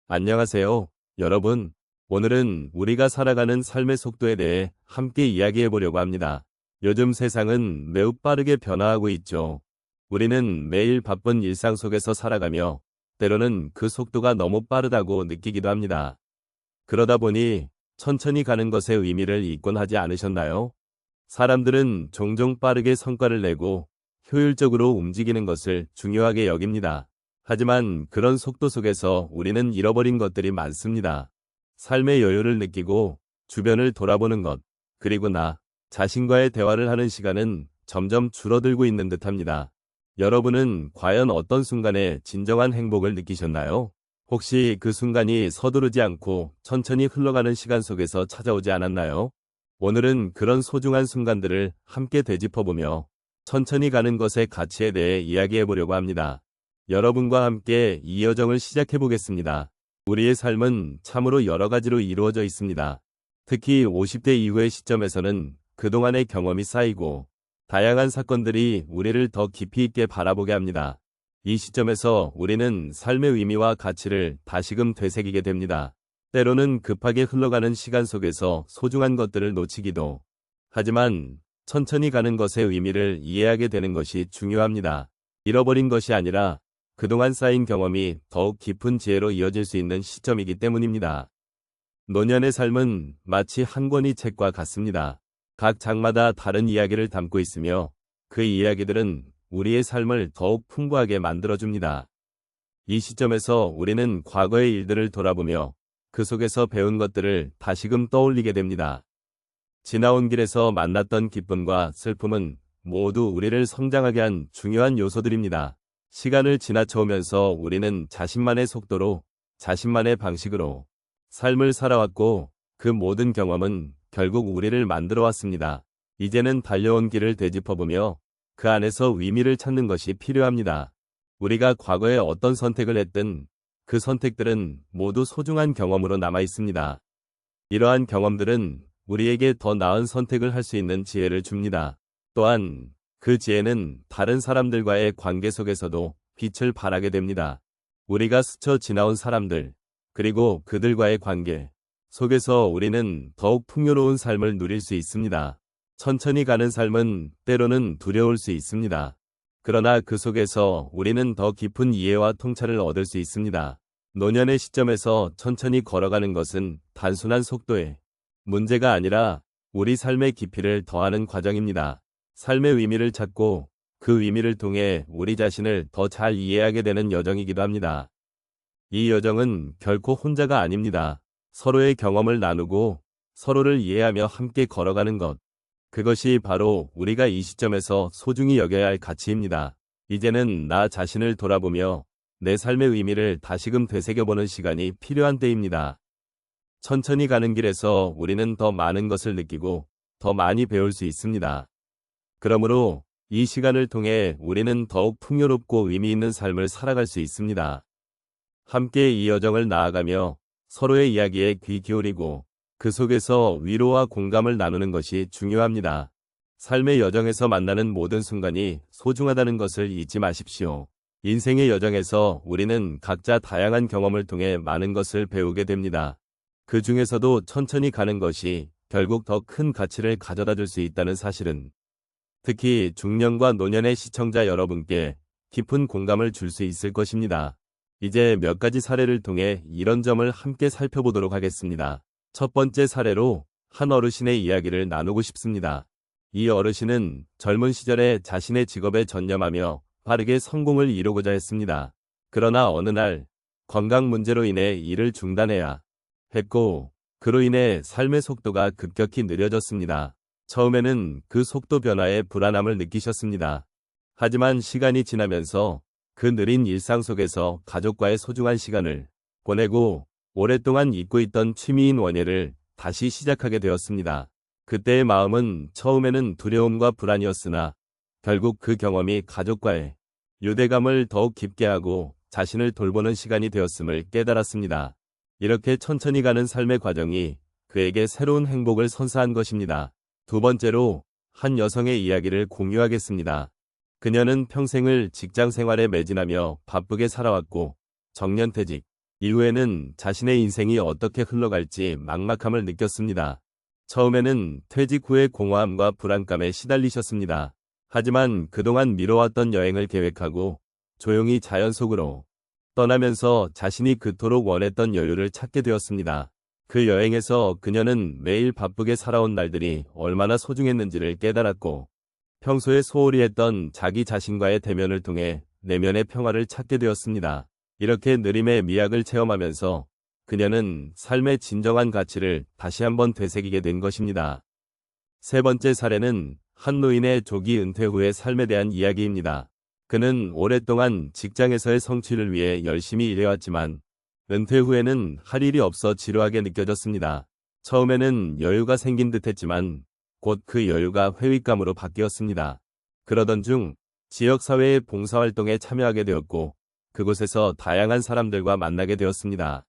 안녕하세요, 여러분. 오늘은 우리가 살아가는 삶의 속도에 대해 함께 이야기해 보려고 합니다. 요즘 세상은 매우 빠르게 변화하고 있죠. 우리는 매일 바쁜 일상 속에서 살아가며 때로는 그 속도가 너무 빠르다고 느끼기도 합니다. 그러다 보니 천천히 가는 것의 의미를 잊곤 하지 않으셨나요? 사람들은 종종 빠르게 성과를 내고 효율적으로 움직이는 것을 중요하게 여깁니다. 하지만 그런 속도 속에서 우리는 잃어버린 것들이 많습니다. 삶의 여유를 느끼고 주변을 돌아보는 것, 그리고 나 자신과의 대화를 하는 시간은 점점 줄어들고 있는 듯합니다. 여러분은 과연 어떤 순간에 진정한 행복을 느끼셨나요? 혹시 그 순간이 서두르지 않고 천천히 흘러가는 시간 속에서 찾아오지 않았나요? 오늘은 그런 소중한 순간들을 함께 되짚어보며 천천히 가는 것의 가치에 대해 이야기해 보려고 합니다. 여러분과 함께 이 여정을 시작해 보겠습니다. 우리의 삶은 참으로 여러 가지로 이루어져 있습니다. 특히 50대 이후의 시점에서는 그동안의 경험이 쌓이고 다양한 사건들이 우리를 더 깊이 있게 바라보게 합니다. 이 시점에서 우리는 삶의 의미와 가치를 다시금 되새기게 됩니다. 때로는 급하게 흘러가는 시간 속에서 소중한 것들을 놓치기도 하지만 천천히 가는 것의 의미를 이해하게 되는 것이 중요합니다. 잃어버린 것이 아니라 그동안 쌓인 경험이 더욱 깊은 지혜로 이어질 수 있는 시점이기 때문입니다. 노년의 삶은 마치 한 권의 책과 같습니다. 각 장마다 다른 이야기를 담고 있으며 그 이야기들은 우리의 삶을 더욱 풍부하게 만들어줍니다. 이 시점에서 우리는 과거의 일들을 돌아보며 그 속에서 배운 것들을 다시금 떠올리게 됩니다. 지나온 길에서 만났던 기쁨과 슬픔은 모두 우리를 성장하게 한 중요한 요소들입니다. 시간을 지나쳐오면서 우리는 자신만의 속도로, 자신만의 방식으로 삶을 살아왔고 그 모든 경험은 결국 우리를 만들어 왔습니다. 이제는 달려온 길을 되짚어보며 그 안에서 의미를 찾는 것이 필요합니다. 우리가 과거에 어떤 선택을 했든 그 선택들은 모두 소중한 경험으로 남아 있습니다. 이러한 경험들은 우리에게 더 나은 선택을 할 수 있는 지혜를 줍니다. 또한 그 지혜는 다른 사람들과의 관계 속에서도 빛을 발하게 됩니다. 우리가 스쳐 지나온 사람들, 그리고 그들과의 관계 속에서 우리는 더욱 풍요로운 삶을 누릴 수 있습니다. 천천히 가는 삶은 때로는 두려울 수 있습니다. 그러나 그 속에서 우리는 더 깊은 이해와 통찰을 얻을 수 있습니다. 노년의 시점에서 천천히 걸어가는 것은 단순한 속도의 문제가 아니라 우리 삶의 깊이를 더하는 과정입니다. 삶의 의미를 찾고 그 의미를 통해 우리 자신을 더 잘 이해하게 되는 여정이기도 합니다. 이 여정은 결코 혼자가 아닙니다. 서로의 경험을 나누고 서로를 이해하며 함께 걸어가는 것. 그것이 바로 우리가 이 시점에서 소중히 여겨야 할 가치입니다. 이제는 나 자신을 돌아보며 내 삶의 의미를 다시금 되새겨보는 시간이 필요한 때입니다. 천천히 가는 길에서 우리는 더 많은 것을 느끼고 더 많이 배울 수 있습니다. 그러므로 이 시간을 통해 우리는 더욱 풍요롭고 의미 있는 삶을 살아갈 수 있습니다. 함께 이 여정을 나아가며 서로의 이야기에 귀 기울이고 그 속에서 위로와 공감을 나누는 것이 중요합니다. 삶의 여정에서 만나는 모든 순간이 소중하다는 것을 잊지 마십시오. 인생의 여정에서 우리는 각자 다양한 경험을 통해 많은 것을 배우게 됩니다. 그 중에서도 천천히 가는 것이 결국 더 큰 가치를 가져다 줄 수 있다는 사실은 특히 중년과 노년의 시청자 여러분께 깊은 공감을 줄 수 있을 것입니다. 이제 몇 가지 사례를 통해 이런 점을 함께 살펴보도록 하겠습니다. 첫 번째 사례로 한 어르신의 이야기를 나누고 싶습니다. 이 어르신은 젊은 시절에 자신의 직업에 전념하며 빠르게 성공을 이루고자 했습니다. 그러나 어느 날 건강 문제로 인해 일을 중단해야 했고 그로 인해 삶의 속도가 급격히 느려졌습니다. 처음에는 그 속도 변화에 불안함을 느끼셨습니다. 하지만 시간이 지나면서 그 느린 일상 속에서 가족과의 소중한 시간을 보내고 오랫동안 잊고 있던 취미인 원예를 다시 시작하게 되었습니다. 그때의 마음은 처음에는 두려움과 불안이었으나 결국 그 경험이 가족과의 유대감을 더욱 깊게 하고 자신을 돌보는 시간이 되었음을 깨달았습니다. 이렇게 천천히 가는 삶의 과정이 그에게 새로운 행복을 선사한 것입니다. 두 번째로 한 여성의 이야기를 공유하겠습니다. 그녀는 평생을 직장 생활에 매진하며 바쁘게 살아왔고 정년퇴직 이후에는 자신의 인생이 어떻게 흘러갈지 막막함을 느꼈습니다. 처음에는 퇴직 후의 공허함과 불안감에 시달리셨습니다. 하지만 그동안 미뤄왔던 여행을 계획하고 조용히 자연 속으로 떠나면서 자신이 그토록 원했던 여유를 찾게 되었습니다. 그 여행에서 그녀는 매일 바쁘게 살아온 날들이 얼마나 소중했는지를 깨달았고, 평소에 소홀히 했던 자기 자신과의 대면을 통해 내면의 평화를 찾게 되었습니다. 이렇게 느림의 미학을 체험하면서 그녀는 삶의 진정한 가치를 다시 한번 되새기게 된 것입니다. 세 번째 사례는 한 노인의 조기 은퇴 후의 삶에 대한 이야기입니다. 그는 오랫동안 직장에서의 성취를 위해 열심히 일해왔지만 은퇴 후에는 할 일이 없어 지루하게 느껴졌습니다. 처음에는 여유가 생긴 듯했지만 곧 그 여유가 회의감으로 바뀌었습니다. 그러던 중 지역사회의 봉사활동에 참여하게 되었고 그곳에서 다양한 사람들과 만나게 되었습니다.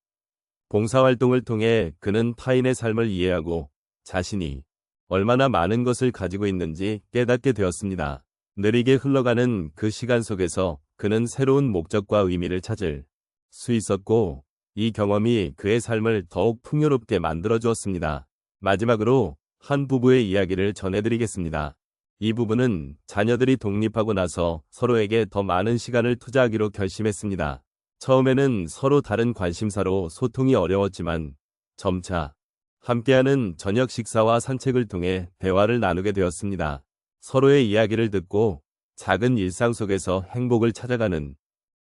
봉사활동을 통해 그는 타인의 삶을 이해하고 자신이 얼마나 많은 것을 가지고 있는지 깨닫게 되었습니다. 느리게 흘러가는 그 시간 속에서 그는 새로운 목적과 의미를 찾을 수 있었고 이 경험이 그의 삶을 더욱 풍요롭게 만들어 주었습니다. 마지막으로 한 부부의 이야기를 전해드리겠습니다. 이 부부는 자녀들이 독립하고 나서 서로에게 더 많은 시간을 투자하기로 결심했습니다. 처음에는 서로 다른 관심사로 소통이 어려웠지만 점차 함께하는 저녁 식사와 산책을 통해 대화를 나누게 되었습니다. 서로의 이야기를 듣고 작은 일상 속에서 행복을 찾아가는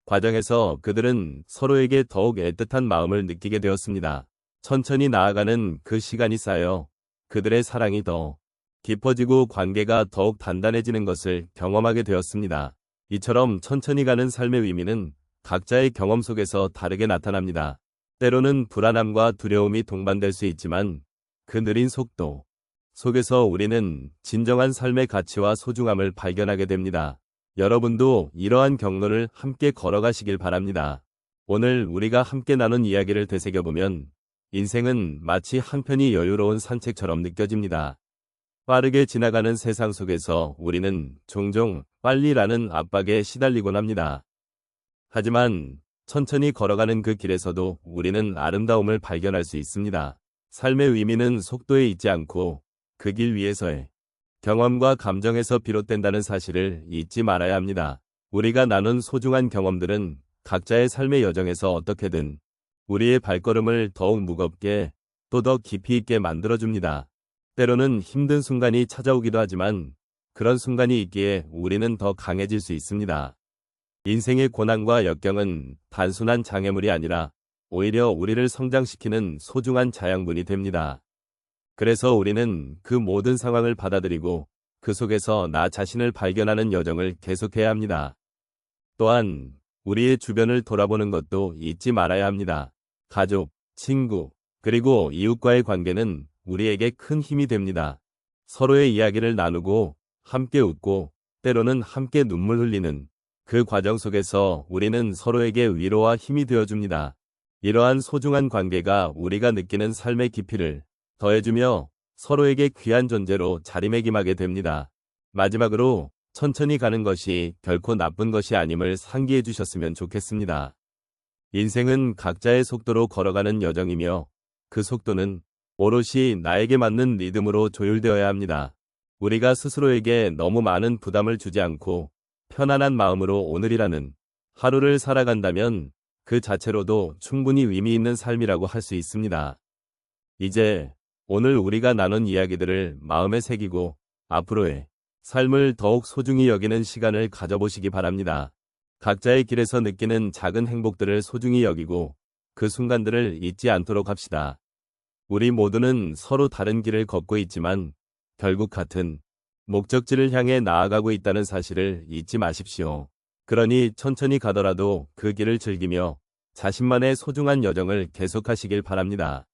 과정에서 그들은 서로에게 더욱 애틋한 마음을 느끼게 되었습니다. 천천히 나아가는 그 시간이 쌓여 그들의 사랑이 더 깊어지고 관계가 더욱 단단해지는 것을 경험하게 되었습니다. 이처럼 천천히 가는 삶의 의미는 각자의 경험 속에서 다르게 나타납니다. 때로는 불안함과 두려움이 동반될 수 있지만 그 느린 속도 속에서 우리는 진정한 삶의 가치와 소중함을 발견하게 됩니다. 여러분도 이러한 경로를 함께 걸어가시길 바랍니다. 오늘 우리가 함께 나눈 이야기를 되새겨보면 인생은 마치 한편이 여유로운 산책처럼 느껴집니다. 빠르게 지나가는 세상 속에서 우리는 종종 빨리라는 압박에 시달리곤 합니다. 하지만 천천히 걸어가는 그 길에서도 우리는 아름다움을 발견할 수 있습니다. 삶의 의미는 속도에 있지 않고 그 길 위에서의 경험과 감정에서 비롯된다는 사실을 잊지 말아야 합니다. 우리가 나눈 소중한 경험들은 각자의 삶의 여정에서 어떻게든 우리의 발걸음을 더욱 무겁게 또 더 깊이 있게 만들어줍니다. 때로는 힘든 순간이 찾아오기도 하지만 그런 순간이 있기에 우리는 더 강해질 수 있습니다. 인생의 고난과 역경은 단순한 장애물이 아니라 오히려 우리를 성장시키는 소중한 자양분이 됩니다. 그래서 우리는 그 모든 상황을 받아들이고 그 속에서 나 자신을 발견하는 여정을 계속해야 합니다. 또한 우리의 주변을 돌아보는 것도 잊지 말아야 합니다. 가족, 친구, 그리고 이웃과의 관계는 우리에게 큰 힘이 됩니다. 서로의 이야기를 나누고 함께 웃고 때로는 함께 눈물 흘리는 그 과정 속에서 우리는 서로에게 위로와 힘이 되어줍니다. 이러한 소중한 관계가 우리가 느끼는 삶의 깊이를 더해주며 서로에게 귀한 존재로 자리매김하게 됩니다. 마지막으로 천천히 가는 것이 결코 나쁜 것이 아님을 상기해 주셨으면 좋겠습니다. 인생은 각자의 속도로 걸어가는 여정이며 그 속도는 오롯이 나에게 맞는 리듬으로 조율되어야 합니다. 우리가 스스로에게 너무 많은 부담을 주지 않고 편안한 마음으로 오늘이라는 하루를 살아간다면 그 자체로도 충분히 의미 있는 삶이라고 할 수 있습니다. 이제 오늘 우리가 나눈 이야기들을 마음에 새기고 앞으로의 삶을 더욱 소중히 여기는 시간을 가져보시기 바랍니다. 각자의 길에서 느끼는 작은 행복들을 소중히 여기고 그 순간들을 잊지 않도록 합시다. 우리 모두는 서로 다른 길을 걷고 있지만 결국 같은 목적지를 향해 나아가고 있다는 사실을 잊지 마십시오. 그러니 천천히 가더라도 그 길을 즐기며 자신만의 소중한 여정을 계속하시길 바랍니다.